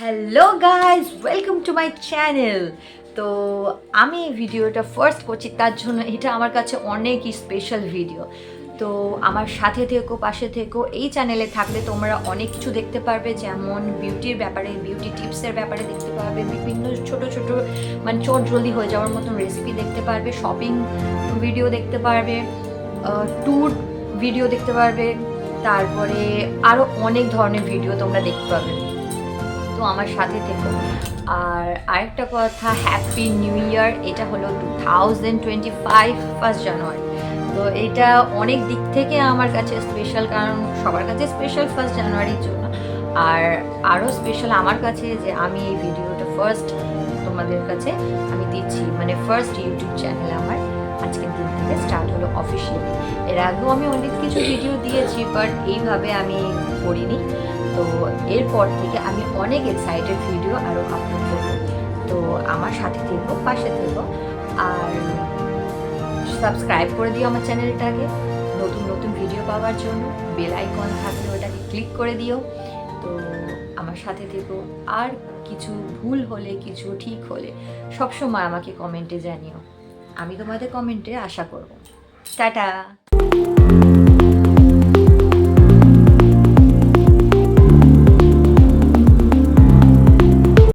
Hello guys, welcome to my channel. তো আমি এই ভিডিওটা ফার্স্ট করছি, তার জন্য এটা আমার কাছে অনেকই স্পেশাল ভিডিও। তো আমার সাথে থেকো, পাশে থেকো। এই চ্যানেলে থাকলে তোমরা অনেক কিছু দেখতে পারবে, যেমন বিউটির ব্যাপারে, বিউটি টিপসের ব্যাপারে দেখতে পারবে, বিভিন্ন ছোট ছোট মানে চট জলদি হয়ে যাওয়ার মতন রেসিপি দেখতে পারবে, শপিং ভিডিও দেখতে পারবে, ট্যুর ভিডিও দেখতে পারবে, তারপরে আরও অনেক ধরনের ভিডিও তোমরা দেখতে পাবে। তো আমার সাথে থেকো। আর আরেকটা কথা, হ্যাপি নিউ ইয়ার। এটা হলো 2025 ফার্স্ট জানুয়ারি। তো এটা অনেক দিক থেকে আমার কাছে স্পেশাল, কারণ সবার কাছে স্পেশাল ফার্স্ট জানুয়ারির জন্য। আর আরও স্পেশাল আমার কাছে যে আমি এই ভিডিওটা ফার্স্ট তোমাদের কাছে আমি দিচ্ছি, মানে ফার্স্ট ইউটিউব চ্যানেল আমার আজকের দিন থেকে স্টার্ট হলো অফিসিয়ালি। এর আগেও আমি অনেক কিছু ভিডিও দিয়েছি, বাট এইভাবে আমি করিনি। তো এরপর থেকে আমি অনেক এক্সাইটেড ভিডিও আরও আপলোড করব। তো আমার সাথে থেকো, পাশে থেকো, আর সাবস্ক্রাইব করে দিও আমার চ্যানেলটাকে নতুন নতুন ভিডিও পাওয়ার জন্য। বেল আইকন থাকলে ওটাকে ক্লিক করে দিও। তো আমার সাথে থেকো। আর কিছু ভুল হলে, কিছু ঠিক হলে সবসময় আমাকে কমেন্টে জানিও। আমি তোমাদের কমেন্টে আশা করব। টাটা।